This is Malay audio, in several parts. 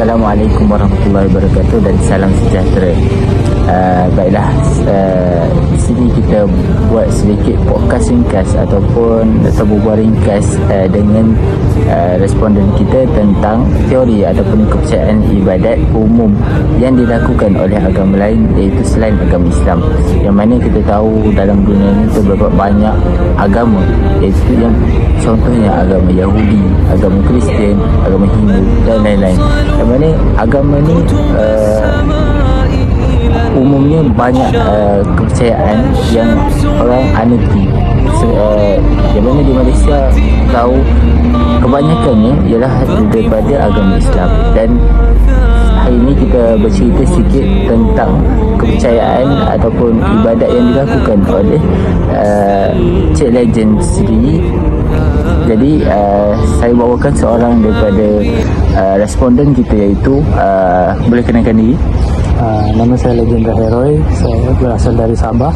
Assalamualaikum warahmatullahi wabarakatuh dan salam sejahtera. Baiklah, di sini kita buat sedikit podcast ringkas ataupun berbual ringkas dengan responden kita tentang teori ataupun kepercayaan ibadat umum yang dilakukan oleh agama lain, iaitu selain agama Islam. Yang mana kita tahu dalam dunia ini terdapat banyak agama, iaitu yang contohnya agama Yahudi, agama Kristian, agama Hindu dan lain-lain. Yang mana agama ni umumnya banyak kepercayaan yang orang anuti. Yang mana di Malaysia tahu kebanyakannya ialah daripada agama Islam. Dan hari ini kita bercerita sikit tentang kepercayaan ataupun ibadat yang dilakukan oleh Cik Legend sendiri. Jadi saya bawakan seorang daripada responden kita, iaitu boleh kenalkan diri? Nama saya Legend Heroy. Saya berasal dari Sabah,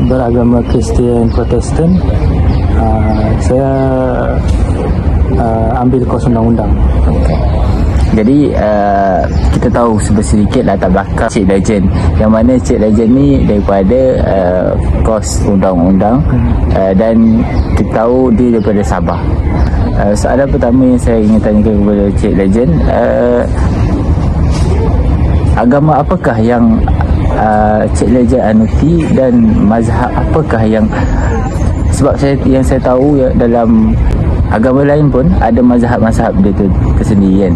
beragama Kristian Protestan. Saya ambil kos undang-undang. Jadi kita tahu sedikit latar belakang Cik Legend, yang mana Cik Legend ni daripada kos undang-undang dan kita tahu dia daripada Sabah. Soalan pertama yang saya ingin tanyakan kepada Cik Legend, agama apakah yang Cik Legend anuti dan mazhab apakah yang, sebab yang saya tahu ya, dalam agama lain pun ada mazhab-mazhab dia tersendiri kan.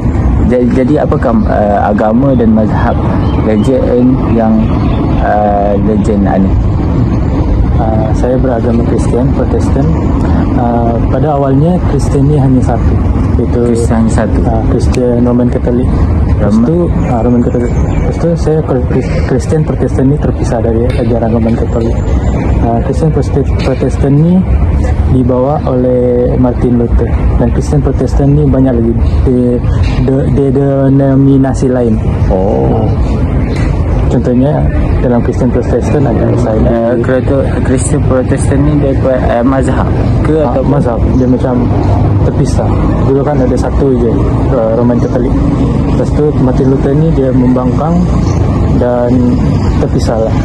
Jadi apakah agama dan mazhab Legend yang Legend anuti? Saya beragama Kristian Protestan. Pada awalnya Kristian ni hanya satu, iaitu Kristian Roman Katolik. Lepas tu Roman Katolik. Lepas tu saya Kristian Protestan ni terpisah dari ajaran Roman Katolik. Kristian Protestan ni dibawa oleh Martin Luther, dan Kristian Protestan ni banyak lagi denominasi lain. Contohnya dalam Kristian Protestan ada Kristian Protestan ni daripada mazhab ke atau mazhab? Dia macam terpisah. Dulu kan ada satu je, Roman Katolik. Lepas tu Martin Luther ni dia membangkang dan terpisah lah.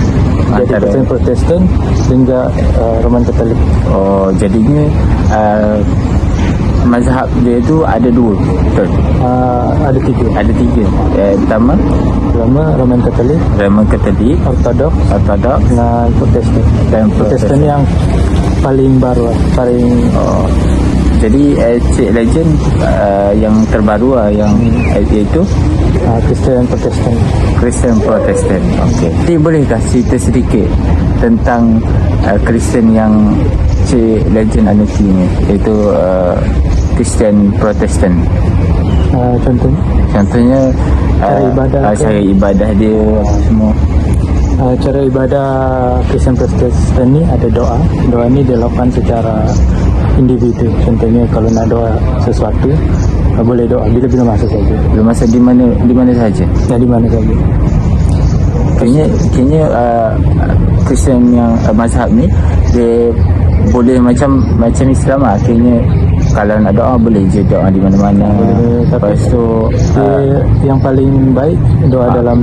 Jadi Kristian Protestan hingga Roman Katolik. Jadinya mazhab dia tu ada dua, betul? Ada tiga. Pertama Roman Katolik, Ortodok dengan Protestan. Protestan yang paling baru, jadi Cik Legend yang terbaru yang iaitu Kristian Protestan. Okey. Jadi bolehkah cerita sedikit tentang Kristian yang Cik Legend anuti ni, iaitu Kristian Protestan? Contohnya cara ibadah dia semua. Cara ibadah Kristian Protestan ni ada doa. Doa ni dilakukan secara individu. Contohnya kalau nak doa sesuatu, boleh doa bila-bila masa saja. Bila masa di mana saja. Di mana saja. Kayaknya Kristian yang mazhab ni dia boleh macam Islam lah. Kayaknya kalau nak doa boleh je doa di mana-mana. Lepas tu yang paling baik doa dalam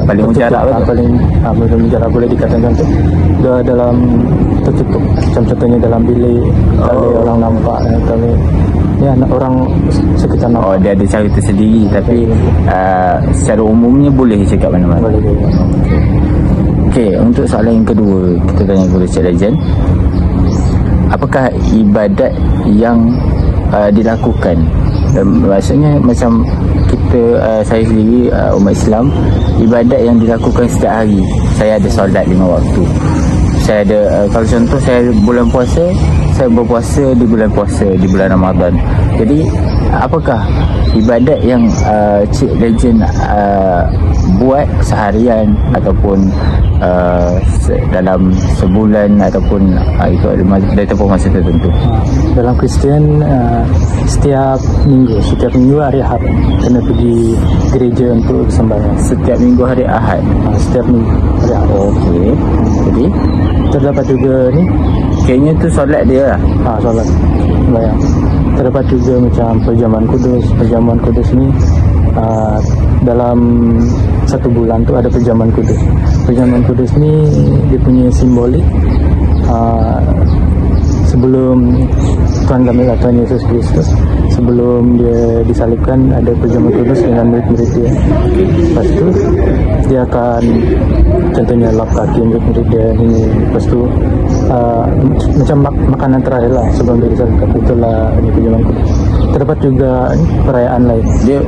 paling mujarab, paling mujarab boleh dikatakan tu doa dalam tertutup. Macam contohnya dalam bilik, tak boleh orang nampak, tak boleh orang sekitar nampak. Dia ada cara tersendiri, tapi secara umumnya boleh cakap mana-mana. Boleh. Okey, untuk soalan yang kedua, kita tanya kepada Cik Legend, apakah ibadat yang dilakukan? Maksudnya macam kita, saya sendiri umat Islam, ibadat yang dilakukan setiap hari. Saya ada solat 5 waktu. Saya ada, kalau contoh saya bulan puasa, saya berpuasa di bulan puasa, di bulan Ramadan. Jadi apakah ibadat yang Cik Legend buat seharian ataupun dalam sebulan ataupun itu ada tempoh masa tertentu? Dalam Kristian setiap minggu hari Ahad kena pergi gereja untuk sembahyang. Setiap minggu hari Ahad? Setiap minggu hari Ahad. Okey. Jadi terdapat juga ni, kayaknya tu solat dia lah. Solat sembahyang. Terdapat juga macam perjamuan kudus. Perjamuan kudus ni dalam 1 bulan tuh ada perjamuan kudus. Perjamuan kudus ini dia punya simbolik sebelum Tuhan kami Tuhan Yesus Kristus, sebelum dia disalibkan, ada perjamuan kudus dengan murid-murid dia. Lepas itu dia akan contohnya lap kaki murid-murid dia ini. Lepas itu macam makanan terakhir lah sebelum dia disalibkan, itulah ini perjamuan kudus. Terdapat juga perayaan lain. Dia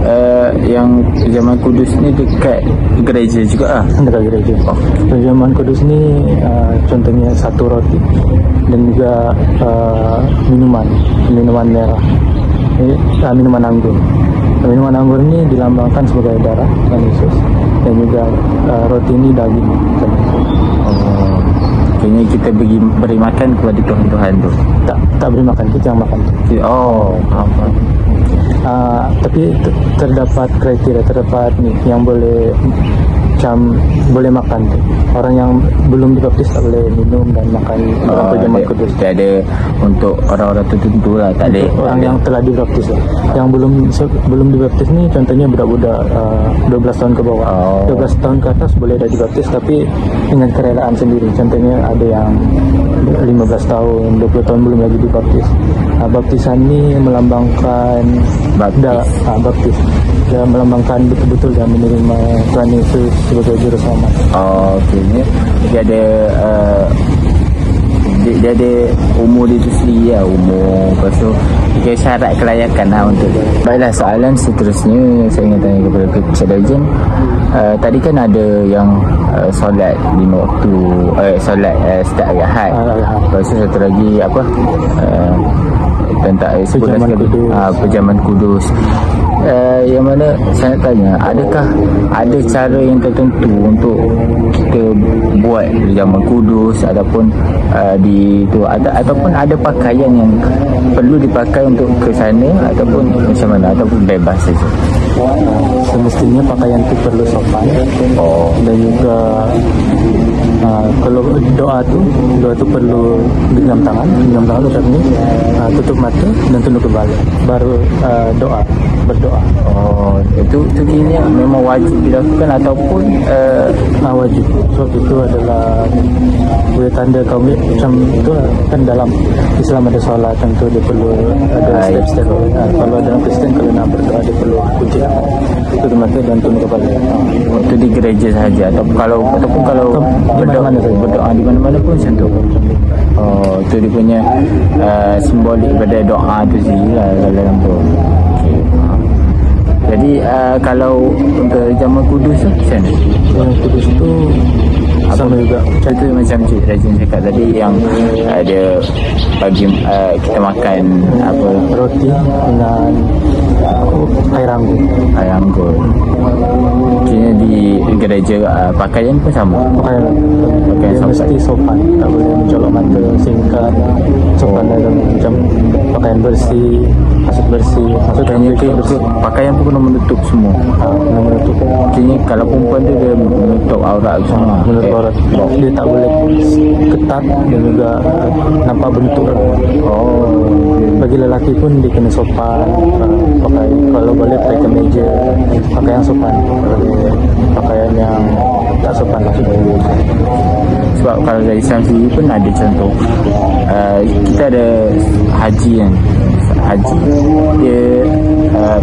yang perjamuan kudus ni dekat gereja juga ah. Dekat gereja. Perjamuan kudus ni contohnya 1 roti dan juga minuman merah. Minuman anggur. Minuman anggur ini dilambangkan sebagai darah Tuhan Yesus, dan juga roti ini daging. Kayaknya kita beri makan kepada Tuhan tu. Tak beri makan, kita yang makan. Faham. Tapi terdapat kriteria, terdapat ni yang boleh boleh makan tu. Orang yang belum dibaptis tak boleh minum dan makan perjamuan kudus. Dia ada untuk orang-orang tertentu lah, tak ada orang yang telah dibaptis lah. Yang belum dibaptis ni contohnya budak-budak 12 tahun ke bawah. 12 tahun ke atas boleh dah dibaptis, tapi dengan kerelaan sendiri. Contohnya ada yang 15 tahun, 20 tahun belum lagi dibaptis. Baptisan ni melambangkan baptis. Dia melambangkan betul-betul dan menerima Tuhan Yesus sebagai juru selamat. Okey. Dia ada dia ada umur dia tu sendiri lah, umur. Lepas tu dia syarat kelayakan lah untuk dia. Baiklah, soalan seterusnya saya ingin tanya kepada Cik Legend. Tadi kan ada yang solat 5 waktu, solat setiap hari Ahad. Lepas tu satu lagi apa, tentang perjamuan kudus. Yang mana saya nak tanya, adakah ada cara yang tertentu untuk kita buat perjamuan kudus ataupun ataupun ada pakaian yang perlu dipakai untuk ke sana, ataupun macam mana, ataupun bebas saja? Semestinya pakaian itu perlu sopan. Dan juga kalau doa tu perlu genggam tangan macam ni, tutup mata dan tunduk kepala, baru berdoa. Itu kini memang wajib dilakukan ataupun wajib. Sebab itu adalah tanda kaum macam itu lah. Kan dalam Islam ada solat, tentu dia perlu ada step-step. Kalau dalam Kristen, kalau nak berdoa dia perlu kunci tangan, tutup mata dan tunduk kepala. Itu di gereja sahaja ataupun kalau berdoa di mana-mana pun macam tu. Itu dia punya simbolik pada doa tu sendiri lah dalam tu. Jadi kalau untuk jamuan kudus tu macam mana? Jamuan kudus tu sama juga. Itu macam Cik Legend cakap tadi, yang dia bagi kita makan apa, roti dengan air anggur. Kini di gereja pakaian pun sama. Pakaian mesti sopan, tak boleh mencolok mata, singkat, sopan dalam macam pakaian bersih, maksud bersih. Maksudnya pakaian pun kena menutup semua. Kena menutup. Kini kalau perempuan tu dia menutup aurat semua. Menutup aurat. Dia tak boleh ketat dan juga nampak bentuk. Bagi lelaki pun dia kena sopan. Pakai, kalau boleh pakai kemeja, pakaian sopan. Pakaian yang tak sopan lah. Sebab kalau dari Islam sendiri pun ada contoh, kita ada haji kan. Haji dia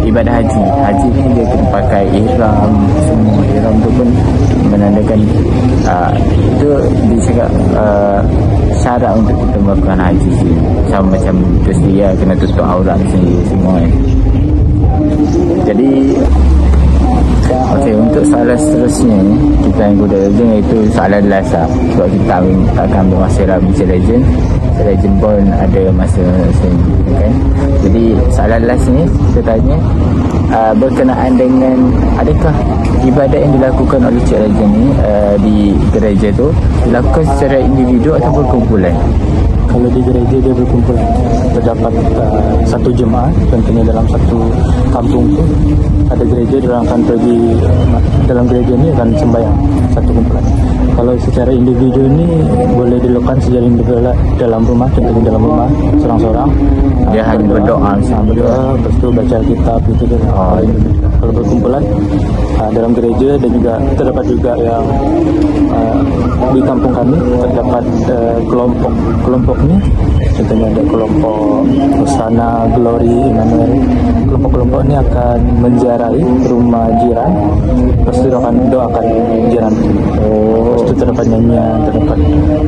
ibadah haji ni dia kena pakai ihram semua. Ihram tu pun menandakan itu dia cakap syarat untuk kita melakukan haji sendiri. Sama macam tu sendiri, kena tutup aurat sendiri semua kan. Jadi okey, untuk soalan seterusnya kita yang guna Legend, iaitu soalan last lah. Sebab kita akan ambil masa dalam Cik Legend pun ada masa sendiri kan. Jadi soalan last ni kita tanya berkenaan dengan adakah ibadat yang dilakukan oleh Cik Legend ni di gereja tu dilakukan secara individu ataupun kumpulan? Kalau di gereja dia berkumpulan, terdapat satu jemaah, contohnya dalam satu kampung tu ada gereja, dia akan pergi dalam gereja ni akan sembahyang satu kumpulan. Kalau secara individu ni boleh dilakukan secara individu dalam rumah, contohnya dalam rumah seorang-seorang. Dia hanya berdoa, lepas tu baca kitab gitu kan. kalau berkumpulan dalam gereja, dan juga terdapat juga yang di kampung kami terdapat kelompok ni, contohnya ada kelompok Hosana, Glory, Emmanuel. Kelompok-kelompok ni akan menziarahi rumah jiran, lepas itu akan doakan jiran. Lepas itu terdapat nyanyian, terdapat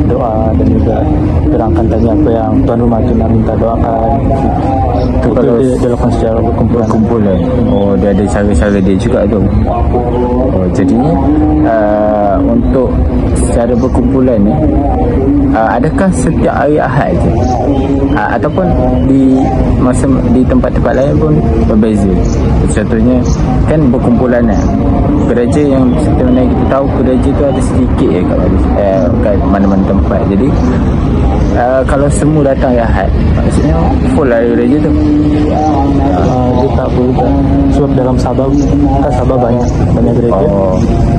doa, dan juga orang akan tanya apa yang tuan rumah itu nak minta doakan. Itu dia dilakukan secara berkumpulan. Oh, dia ada cara-cara dia juga tu. Oh, jadinya untuk secara berkumpulan ni, adakah setiap hari Ahad je, ataupun di tempat-tempat lain pun berbeza? Contohnya kan berkumpulan gereja yang seperti mana kita tahu, gereja tu ada sedikit kat mana-mana tempat. Jadi kalau semua datang hari Ahad, maksudnya full lah gereja tu. Dia tak boleh, sebab dalam Sabah kan Sabah banyak gereja.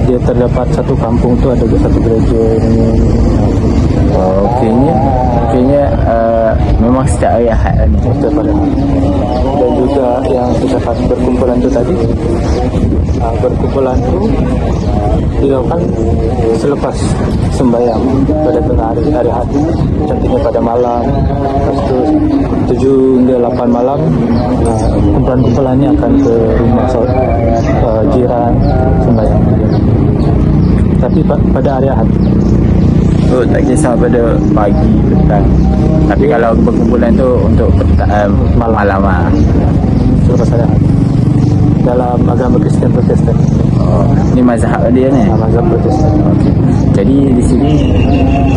Dia terdapat satu kampung tu ada satu gereja ini. Kayaknya memang setiap hari Ahad kan, setiap hari. Dan juga yang terdapat berkumpulan tu tadi, berkumpulan tu dilakukan selepas sembahyang pada tengah hari Ahad, contohnya pada malam. Lepas tu 7 hingga 8 malam, kumpulan-kumpulan ni akan ke rumah jiran sembahyang. Tapi pada hari Ahad. Oh, tak kisah pada pagi, petang. Tapi kalau berkumpulan tu untuk malam lah. Selepas hari Ahad. Dalam agama Kristian Protestan. Ni mazhab dia ni. Mazhab Protestan. Okay. Jadi di sini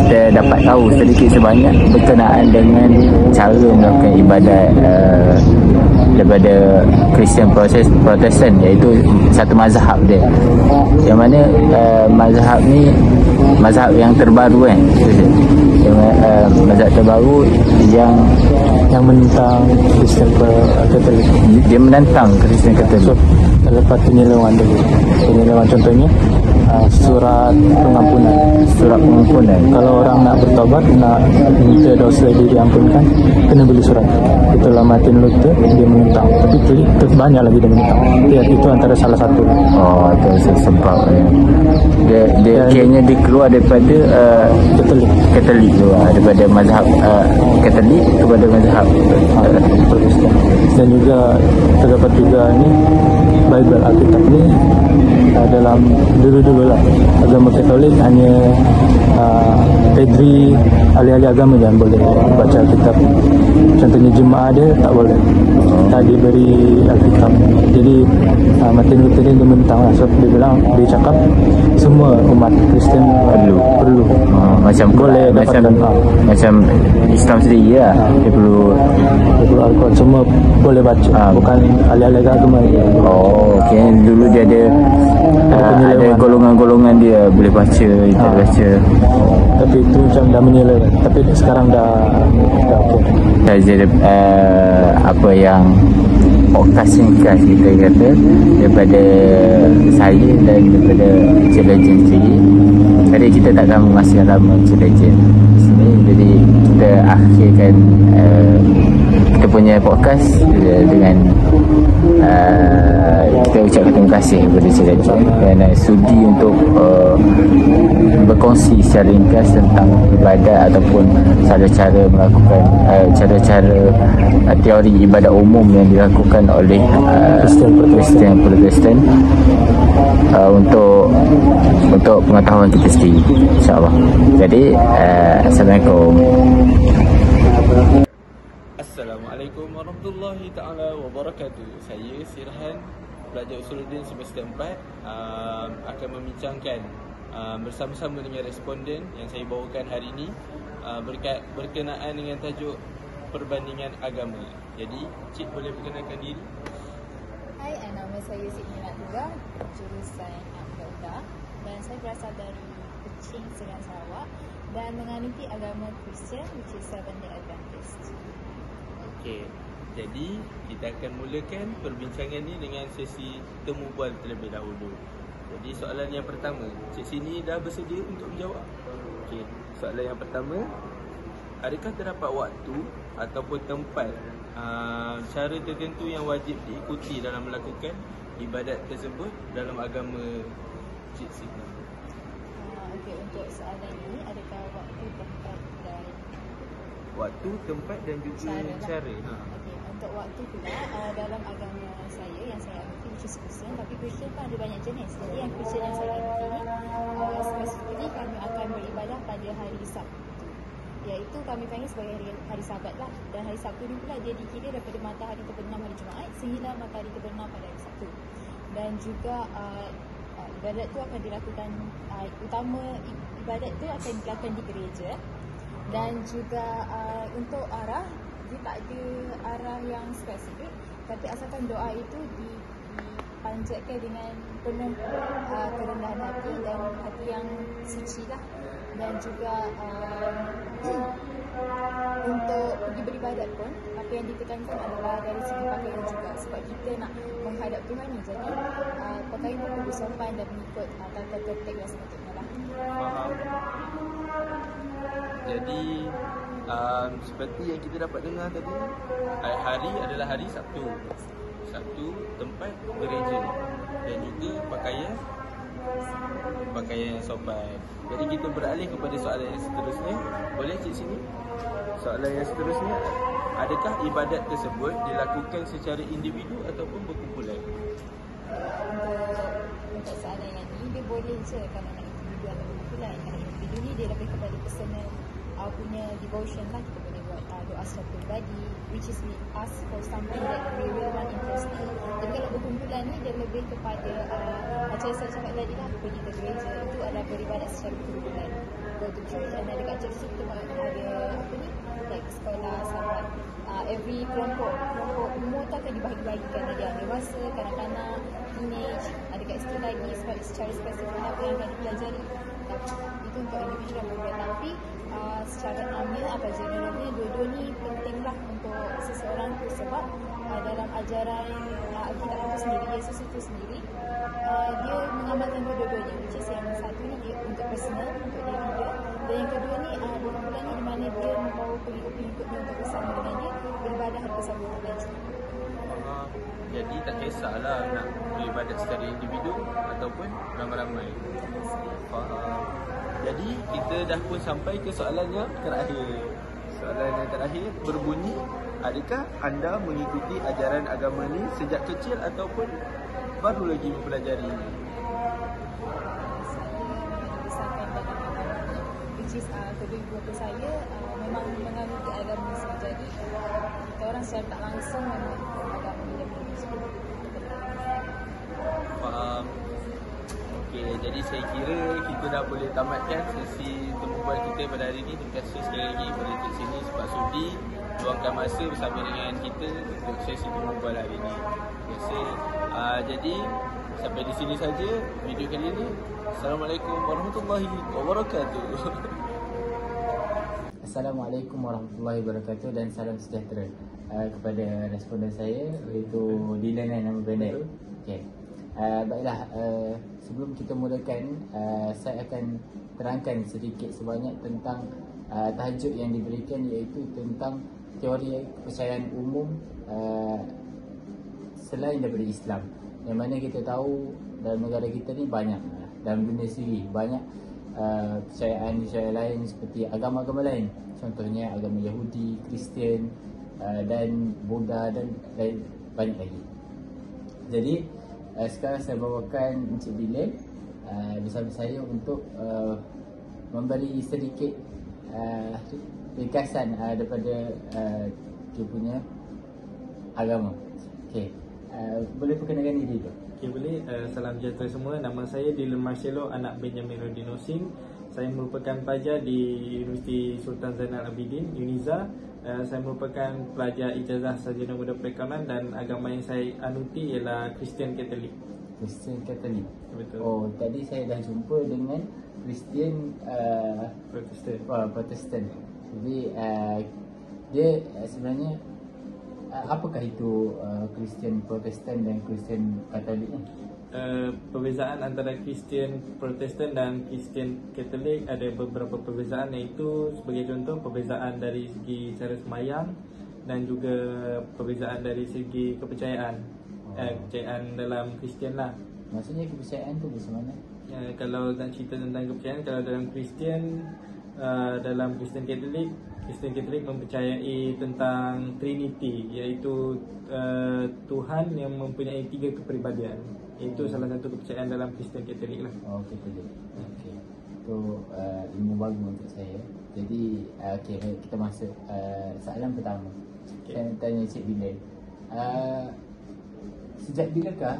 kita dapat tahu sedikit sebanyak berkenaan dengan cara melakukan ibadat daripada Kristian Protestan, iaitu satu mazhab dia. Yang mana mazhab ni mazhab yang terbaru kan. Mazhab terbaru yang menentang Kristian Katolik. Dia menentang Kristian Katolik. Terdapat penyelewengan dulu. Penyelewengan contohnya surat pengampunan. Kalau orang nak bertobat, nak minta dosa dia diampunkan, kena beli surat. Itulah Martin Luther, dia menentang. Tapi banyak lagi dia menentang. Itu antara salah satu. Oh, itu sebab dia kayaknya dia keluar daripada Katolik tu, daripada mazhab Katolik kepada mazhab Protestan. Dan juga terdapat juga ni Bible, Alkitab ni dalam dulu lah agama Katolik hanya pedri ahli-ahli agama yang boleh baca Alkitab. Contohnya jemaah dia tak boleh, tak diberi Alkitab. Jadi Martin Luther dia mentang lah, sebab dia bilang, dia cakap semua umat Kristian perlu macam boleh macam Islam sendiri lah. Dia perlu Al-Quran, semua boleh baca, bukan ahli-ahli agama. Okay. Dulu dia ada golongan-golongan dia boleh baca, tidak baca. Tapi itu macam dah menyelesaikan. Tapi sekarang dah okay. Jadi apa yang podcast singkat kita kata daripada saya dan daripada Cik Legend sendiri. Tadi kita takkan mengasihkan lama Cik Legend sini, jadi kita akhirkan kita punya podcast dengan kita ucapkan terima kasih kepada Cik Legend kerana sudi untuk berkongsi secara ringkas tentang ibadat ataupun cara-cara melakukan cara-cara teori ibadat umum yang dilakukan oleh Kristian Protestan untuk pengetahuan kita sendiri, insyaAllah. Jadi Assalamualaikum. Assalamualaikum warahmatullahi ta'ala wabarakatuh. Saya Sirhan, pelajar Usuluddin semester 4, akan membincangkan bersama-sama dengan responden yang saya bawakan hari ini berkenaan dengan tajuk perbandingan agama. Jadi, Cik boleh perkenalkan diri? Hai, nama saya Siti Natugah, jurusan Akhidah, dan saya berasal dari Kuching, Serian, Sarawak, dan menganut agama Kristian, which is Seventh-day Adventist. Okey, jadi kita akan mulakan perbincangan ni dengan sesi temu bual terlebih dahulu. Jadi soalan yang pertama, Cik sini dah bersedia untuk menjawab? Okey, soalan yang pertama, adakah terdapat waktu ataupun tempat cara tertentu yang wajib diikuti dalam melakukan ibadat tersebut dalam agama Cik Siti? Okey, untuk soalan ini, adakah waktu, tempat dan Waktu, tempat dan juga cara. Okey, untuk waktu pula, dalam agama saya yang saya ikuti, which is Kristian, tapi Kristian pun ada banyak jenis. Jadi yang Kristian yang saya ikuti ni, specifically kami akan beribadah pada hari Sabtu, iaitu kami panggil sebagai hari Sabat lah. Dan hari Sabtu ni pula dia dikira daripada matahari terbenam hari Jumaat sehingga matahari terbenam pada hari Sabtu. Dan juga ibadat tu akan dilakukan, utama ibadat tu akan dilakukan di gereja. Dan juga untuk arah, dia tak ada arah yang spesifik, tapi asalkan doa itu dipanjatkan dengan penuh kerendahan hati dan hati yang suci lah. Dan juga untuk pergi beribadat pun, apa yang ditekankan adalah dari segi pakaian juga, sebab kita nak menghadap Tuhan ni. Jadi pakaian pun perlu sopan dan mengikut tata tertib yang sepatutnya lah. Faham. Jadi seperti yang kita dapat dengar tadi, hari adalah hari Sabtu. Sabtu, tempat gereja, dan juga pakaian yang sopan. Jadi kita beralih kepada soalan yang seterusnya. Boleh Cik Siti? Soalan yang seterusnya, adakah ibadat tersebut dilakukan secara individu ataupun berkumpulan? Untuk soalan yang ni, dia boleh je kalau nak individu atau berkumpulan. Kalau individu ni dia lebih kepada personal punya devotion lah. Kita boleh buat doa secara pribadi, which is we ask for something that we really want interesting. Tapi kalau berkumpulan ni, dia lebih kepada macam saya cakap tadi lah, pergi ke gereja, itu adalah beribadat secara berkumpulan. Go to church, dan dekat church tu kita ada apa ni, like sekolah, sahabat. Every kelompok umur tu akan dibahagi-bahagikan. Ada yang dewasa, kanak-kanak, teenage, ada kat situ lagi sebab secara spesifik apa yang akan dipelajari. Itu untuk individu dan berkumpulan. Tapi secara amnya atau generalnya, dua-dua ni pentinglah untuk seseorang tu, sebab dalam ajaran Alkitab itu sendiri, Yesus itu sendiri, dia mengamalkan dua-duanya, which is yang satu ni dia untuk personal, untuk diri dia, dan yang kedua ni berkumpulan ni di mana dia membawa pengikut-pengikutnya untuk bersama dengan dia beribadah bersama dengan dia. Jadi tak kisahlah nak beribadat secara individu ataupun ramai-ramai. Faham. Jadi kita dah pun sampai ke soalan yang terakhir. Soalan yang terakhir berbunyi, adakah anda mengikuti ajaran agama ni sejak kecil ataupun baru lagi mempelajari? Saya dibesarkan dalam agama ni, which is kedua ibu bapa saya memang mengamalkan agama Islam. Jadi kita orang secara tak langsung memang agama ni daripada sekolah. Faham. Okey, jadi saya kira kita dah boleh tamatkan sesi temubual kita pada hari ini. Terima kasih sekali lagi kepada Cik Siti sebab sudi luangkan masa bersama dengan kita untuk sesi temubual hari ini. Terima kasih. Jadi sampai di sini saja video kali ini. Assalamualaikum warahmatullahi wabarakatuh. Assalamualaikum warahmatullahi wabarakatuh dan salam sejahtera kepada responden saya, iaitu Dylan nama pendek. Okey. Baiklah, sebelum kita mulakan, saya akan terangkan sedikit sebanyak tentang tajuk yang diberikan, iaitu tentang teori kepercayaan umum selain daripada Islam. Yang mana kita tahu dalam negara kita ni banyak, dalam dunia sendiri banyak kepercayaan lain seperti agama-agama lain. Contohnya agama Yahudi, Kristian dan Buddha dan banyak lagi. Jadi sekarang saya bawakan Encik Dylan bersama saya untuk memberi sedikit ringkasan daripada dia punya agama. Okey, boleh perkenalkan diri tu? Okey, boleh. Salam sejahtera semua. Nama saya Dylan Marcelo, anak Benjamin Rodin Osing. Saya merupakan pelajar di Universiti Sultan Zainal Abidin, UNIZA. Saya merupakan pelajar ijazah sarjana muda perakaunan dan agama yang saya anuti ialah Kristian Katolik. Kristian Katolik. Betul. Oh, tadi saya dah jumpa dengan Kristian Protestan. Jadi dia sebenarnya apakah itu Kristian Protestan dan Kristian Katolik ni? Perbezaan antara Kristian Protestan dan Kristian Katolik ada beberapa perbezaan, iaitu sebagai contoh perbezaan dari segi cara sembahyang dan juga perbezaan dari segi kepercayaan. kepercayaan dalam Kristian lah. Maksudnya kepercayaan tu macam mana? Kalau nak cerita tentang kepercayaan, kalau dalam Kristian, dalam Kristen Katolik mempercayai tentang Trinity, iaitu Tuhan yang mempunyai 3 kepribadian. Itu salah satu kepercayaan dalam Kristen Katolik lah. Katolik. Okey. Tu ilmu baru untuk saya. Jadi okey, kita masuk soalan pertama. Saya nak tanya Cik Dylan. Sejak bilakah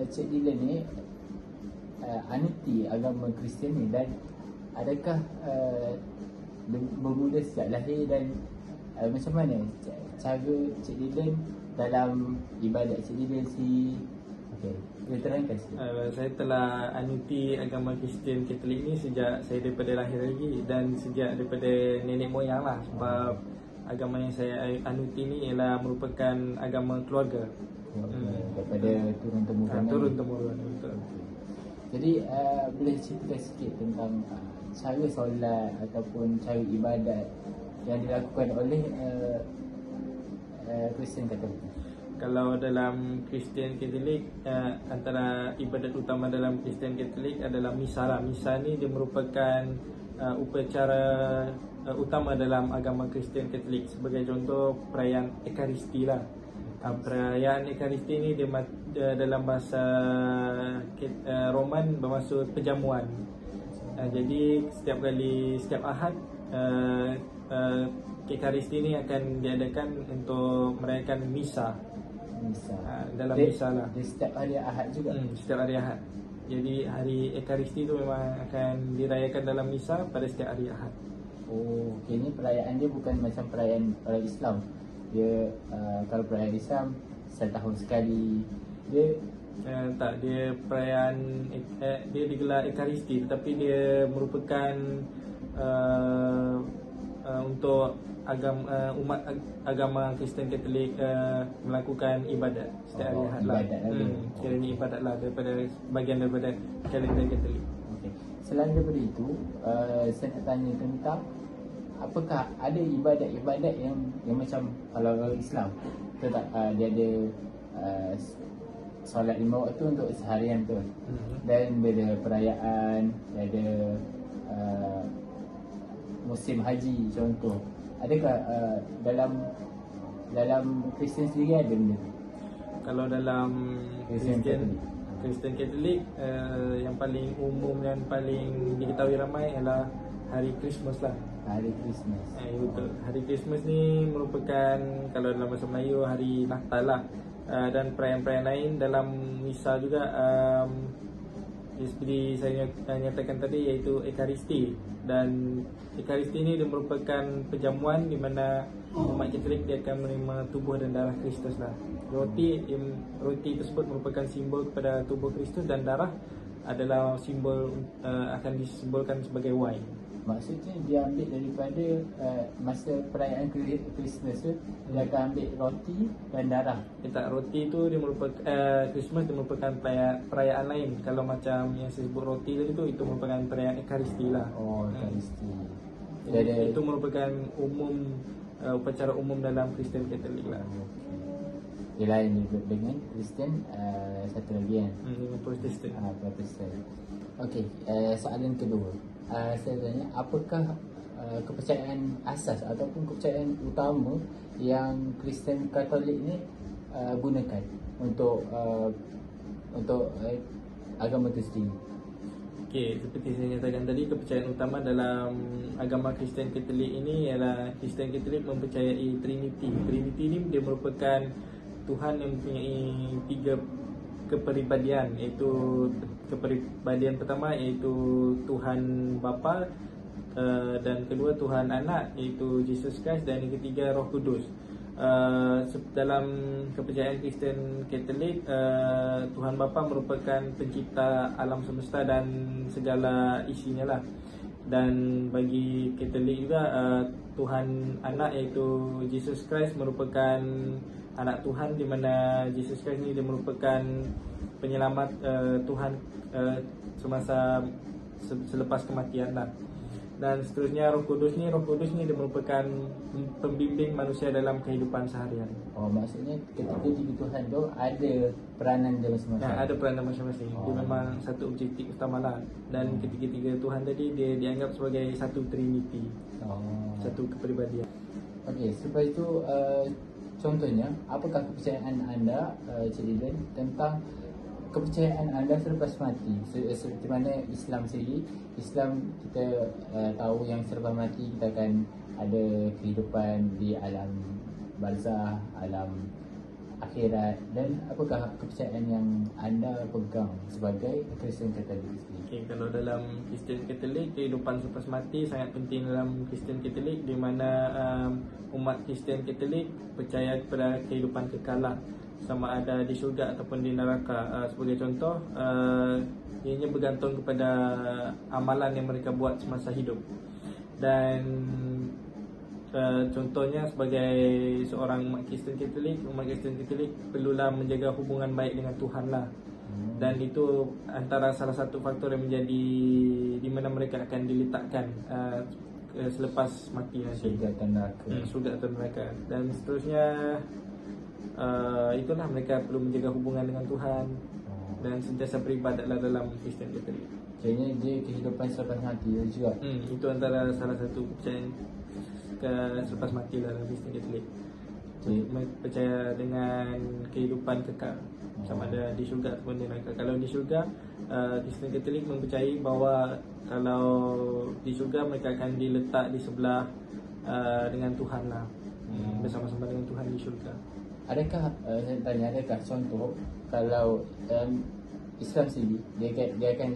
Cik Dylan ni anuti agama Kristian ni, dan adakah bermula sejak lahir, dan macam mana cara Cik Dylan dalam ibadat Cik Dylan si? Okey, boleh terangkan sikit? Saya telah anuti agama Kristian Katolik ni sejak saya daripada lahir lagi, dan sejak daripada nenek moyang lah, sebab agama yang saya anuti ni ialah merupakan agama keluarga. Daripada turun-temurun. Turun-temurun, betul. Jadi boleh cerita sikit tentang cara solat ataupun cara ibadat yang dilakukan oleh Kristen Katolik? Kalau dalam Kristen Katolik, antara ibadat utama dalam Kristen Katolik adalah misa lah. Misa ni dia merupakan upacara utama dalam agama Kristen Katolik. Sebagai contoh, perayaan Ekaristi lah. Perayaan Ekaristi ni dia dalam bahasa Roman bermaksud perjamuan. Jadi setiap Ahad Ekaristi ni akan diadakan untuk merayakan misa. Dalam misa lah. Setiap hari Ahad juga? Setiap hari Ahad. Jadi hari Ekaristi tu memang akan dirayakan dalam misa pada setiap hari Ahad. Okay, ni perayaan dia bukan macam perayaan orang Islam. Dia kalau perayaan Islam setahun sekali. Dia tak, dia perayaan dia digelar Ekaristi, tetapi dia merupakan untuk umat agama Kristen Katolik melakukan ibadat setiap hari Ahad lah. Kiranya ibadat lah, bagian daripada kalender Katolik. Okay. Selain daripada itu, saya nak tanya tentang apakah ada ibadat-ibadat yang macam kalau orang Islam tetap dia ada solat 5 waktu untuk seharian tu, dan bila perayaan dia ada musim haji contoh, adakah dalam Kristen sendiri ada benda tu? Kalau dalam Kristen Katolik, yang paling umum dan paling diketahui ramai adalah hari Christmas lah. Hari Christmas. Betul. Hari Christmas ni merupakan, kalau dalam bahasa Melayu, hari Natal lah. Dan perayaan-perayaan lain dalam misa juga, seperti saya nyatakan tadi, iaitu Ekaristi. Dan Ekaristi ni dia merupakan perjamuan di mana umat Katolik dia akan menerima tubuh dan darah Kristus lah. Roti tersebut merupakan simbol kepada tubuh Kristus, dan darah adalah simbol akan disimbolkan sebagai wine. Maksudnya dia ambil daripada masa perayaan Christmas tu, dia akan ambil roti dan darah. Tak, roti tu dia merupakan Christmas dia merupakan perayaan lain. Kalau macam yang saya sebut roti tadi tu, itu merupakan perayaan Ekaristi lah. Ekaristi. Itu merupakan upacara umum dalam Kristen Katolik lah. Dia lain dengan Kristen satu lagi kan? Protestan. Protestan. Okey, soalan kedua. Saya tanya, apakah kepercayaan asas ataupun kepercayaan utama yang Kristen Katolik ni gunakan untuk agama itu sendiri? Okey, seperti saya nyatakan tadi, kepercayaan utama dalam agama Kristen Katolik ini ialah Kristen Katolik mempercayai Trinity. Trinity ni dia merupakan Tuhan yang mempunyai 3 kepribadian, iaitu kepribadian pertama iaitu Tuhan Bapa, dan kedua Tuhan Anak iaitu Jesus Christ, dan yang ketiga Roh Kudus. Dalam kepercayaan Kristen Katolik, Tuhan Bapa merupakan pencipta alam semesta dan segala isinya lah. Dan bagi Katolik juga, Tuhan Anak iaitu Jesus Christ merupakan anak Tuhan, di mana Jesus Christ ni dia merupakan penyelamat Tuhan semasa selepas kematian lah. Dan seterusnya Roh Kudus ni dia merupakan pembimbing manusia dalam kehidupan seharian. Oh, maksudnya ketika tiga Tuhan tu ada peranan dia masing-masing. Ada peranan masing-masing. Dia memang satu objektif utama lah. Dan ketiga-tiga Tuhan tadi dia dianggap sebagai satu trinity. Satu kepribadian. Okey, selepas itu Contohnya, apakah kepercayaan anda, Cik Dylan, tentang kepercayaan anda selepas mati? Seperti mana Islam sendiri, Islam kita tahu yang selepas mati kita akan ada kehidupan di alam barzah, alam akhirat. Dan apakah kepercayaan yang anda pegang sebagai Kristian Katolik sendiri? Okay, kalau dalam Kristian Katolik, kehidupan selepas mati sangat penting dalam Kristian Katolik, di mana umat Kristian Katolik percaya kepada kehidupan kekal lah, sama ada di syurga ataupun di neraka. Sebagai contoh, ianya bergantung kepada amalan yang mereka buat semasa hidup. Dan contohnya sebagai seorang umat Kristian Katolik perlulah menjaga hubungan baik dengan Tuhan lah. Dan itu antara salah satu faktor yang menjadi di mana mereka akan diletakkan selepas mati nanti, surga atau neraka. Dan seterusnya itulah, mereka perlu menjaga hubungan dengan Tuhan dan sentiasa beribadatlah dalam Kristian Katolik. Jadi dia kehidupan selepas mati juga. Itu antara salah satu kepercayaan selepas mati dalam Kristian Katolik. Percaya dengan kehidupan kekal, sama ada di syurga ataupun di neraka. Kalau di syurga, Kristian Katolik mempercayai bahawa kalau di syurga mereka akan diletak di sebelah dengan Tuhan lah, bersama-sama dengan Tuhan di syurga. Adakah saya tanya, adakah contoh kalau Islam sendiri dia akan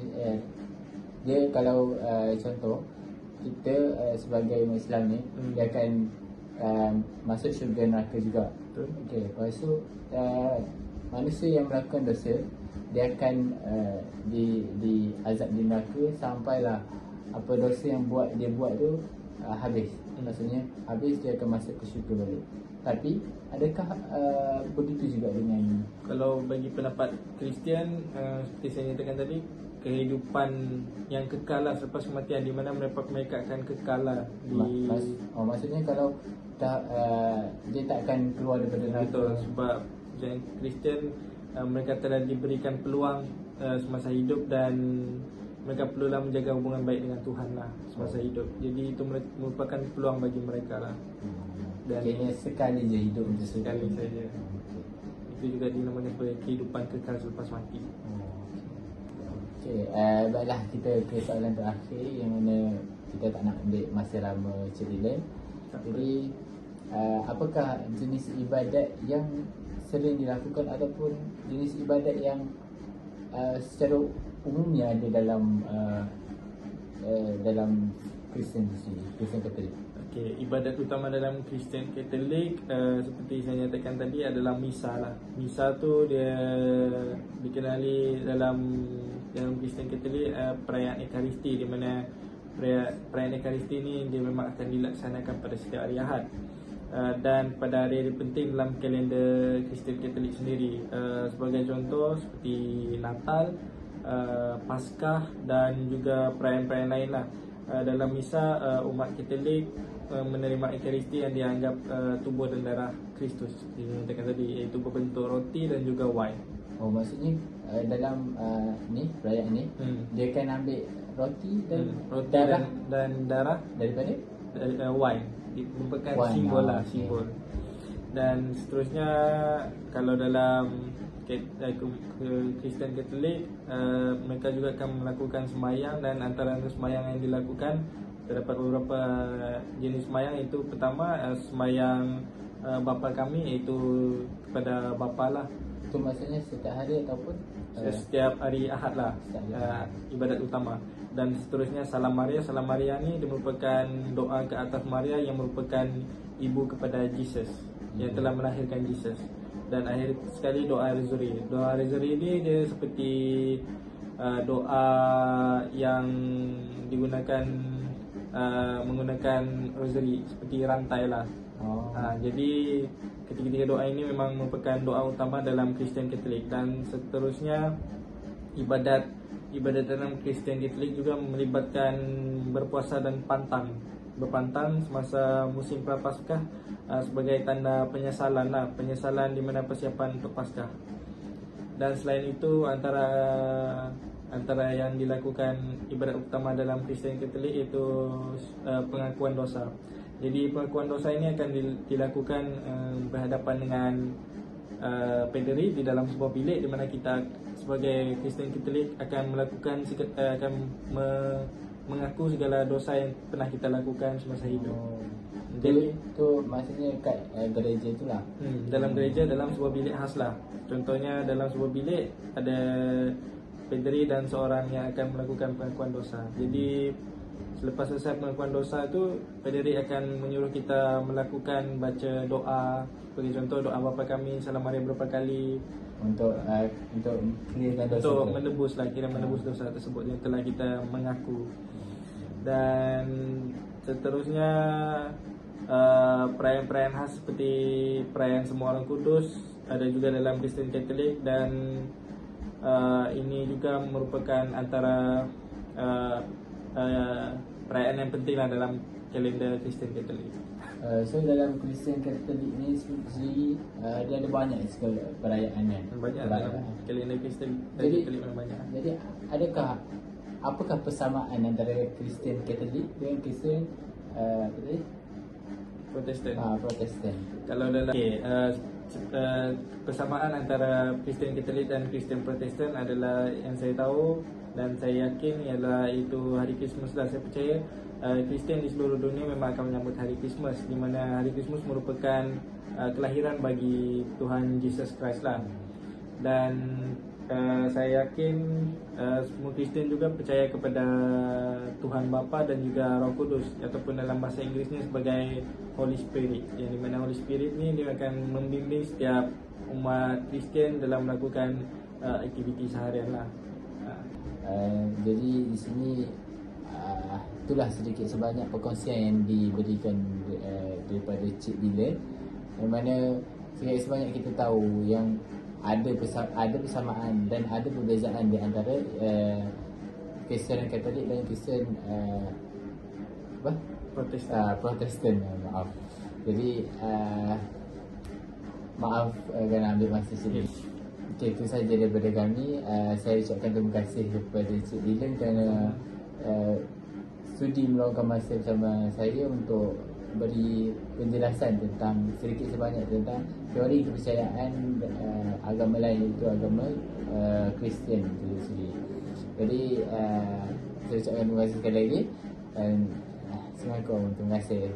dia kalau contoh kita sebagai umat Islam ni dia akan masuk syurga neraka juga. Okey, lepas tu manusia yang melakukan dosa dia akan di azab di neraka sampailah apa dosa yang dia buat tu habis. Maksudnya habis, dia akan masuk ke syurga balik. Tapi adakah begitu juga dengan, kalau bagi pendapat Kristian, seperti saya nyatakan tadi, kehidupan yang kekal lah selepas kematian, di mana mereka akan kekal lah di maksudnya kalau dia tak akan keluar daripada neraka. Betul, sebab yang Kristian mereka telah diberikan peluang semasa hidup, dan mereka perlulah menjaga hubungan baik dengan Tuhan lah semasa hidup. Jadi itu merupakan peluang bagi mereka lah. Dan kayaknya sekali je hidup, sekali saja. Itu juga dinamakan sebagai kehidupan kekal selepas mati. Okey, baiklah, kita ke soalan terakhir yang mana kita tak nak ambil masa lama Cik Dylan. Jadi apakah jenis ibadat yang sering dilakukan ataupun jenis ibadat yang secara umumnya ada dalam Kristian Katolik? Okey, ibadat utama dalam Kristian Katolik seperti saya nyatakan tadi adalah misa lah. Misa tu dia dikenali dalam Kristian Katolik perayaan Ekaristi, di mana perayaan Ekaristi ni dia memang akan dilaksanakan pada setiap hari Ahad. Dan pada hari-hari penting dalam kalender Kristian Katolik sendiri, sebagai contoh seperti Natal, Paskah dan juga perayaan-perayaan lain lah. Dalam misa, umat Katolik menerima Ekaristi yang dianggap tubuh dan darah Kristus, seperti yang saya katakan tadi, iaitu berbentuk roti dan juga wine. Oh, maksudnya dalam perayaan ni dia akan ambil roti dan darah dan darah daripada wine, merupakan simbol lah, simbol. Dan seterusnya, kalau dalam Kristian Katolik, mereka juga akan melakukan sembahyang, dan antara sembahyang yang dilakukan terdapat beberapa jenis sembahyang, iaitu pertama sembahyang Bapa Kami, iaitu kepada Bapa lah. Itu maksudnya setiap hari ataupun setiap hari Ahad lah, ibadat utama. Dan seterusnya Salam Maria. Salam Maria ni dia merupakan doa ke atas Maria yang merupakan ibu kepada Jesus, yang telah melahirkan Jesus. Dan akhir sekali doa Rosary. Doa Rosary ni dia seperti doa yang digunakan menggunakan rosary, seperti rantai lah. Jadi ketiga-tiga doa ini memang merupakan doa utama dalam Kristian Katolik. Dan seterusnya ibadat ibadat dalam Kristian Katolik juga melibatkan berpuasa dan berpantang semasa musim Prapaskah sebagai tanda penyesalan di mana persiapan untuk Paskah. Dan selain itu antara yang dilakukan ibadat utama dalam Kristian Katolik iaitu pengakuan dosa. Jadi pengakuan dosa ini akan dilakukan berhadapan dengan pederi di dalam sebuah bilik, di mana kita sebagai Kristian Katolik akan mengaku segala dosa yang pernah kita lakukan semasa hidup. Jadi itu maksudnya kat gereja itulah. Dalam gereja, dalam sebuah bilik khas lah. Contohnya dalam sebuah bilik ada pederi dan seorang yang akan melakukan pengakuan dosa. Jadi selepas selesai pengakuan dosa tu, pederi akan menyuruh kita melakukan baca doa. Sebagai contoh, doa Bapa Kami, Salam Maria berapa kali untuk clearkan dosa, untuk menebus dosa tersebut yang telah kita mengaku. Dan seterusnya perayaan-perayaan khas seperti perayaan Semua Orang Kudus ada juga dalam Kristian Katolik, dan ini juga merupakan antara perayaan yang penting lah dalam kalender Kristian Katolik. So dalam Kristian Katolik ni sendiri dia ada banyak sekali perayaannya. Banyak dalam kalender Kristian Katolik banyak. Jadi apakah persamaan antara Kristian Katolik dengan Kristian Protestan? Kalau dalam persamaan antara Kristian Katolik dan Kristian Protestan adalah yang saya tahu dan saya yakin ialah itu hari Christmas lah. Saya percaya Kristian di seluruh dunia memang akan menyambut hari Christmas, di mana hari Christmas merupakan kelahiran bagi Tuhan Jesus Christ lah. Dan saya yakin semua Kristian juga percaya kepada Tuhan Bapa dan juga Roh Kudus, ataupun dalam bahasa Inggerisnya sebagai Holy Spirit, yang di mana Holy Spirit ni dia akan membimbing setiap umat Kristian dalam melakukan aktiviti seharian lah. Jadi di sini itulah sedikit sebanyak perkongsian yang diberikan daripada Cik Dylan, yang mana sedikit sebanyak kita tahu yang ada persamaan dan ada perbezaan di antara Kristian Katolik dan Kristian Protestan. Maaf. Jadi maaf kerana ambil masa sedikit. Okey, itu sahaja daripada kami. Saya ucapkan terima kasih kepada Cik Dylan kerana sudi meluangkan masa bersama saya untuk beri penjelasan tentang sedikit sebanyak tentang teori kepercayaan agama lain, iaitu agama Kristian itu sendiri. Jadi saya ucapkan terima kasih sekali lagi dan Assalamualaikum. Terima kasih.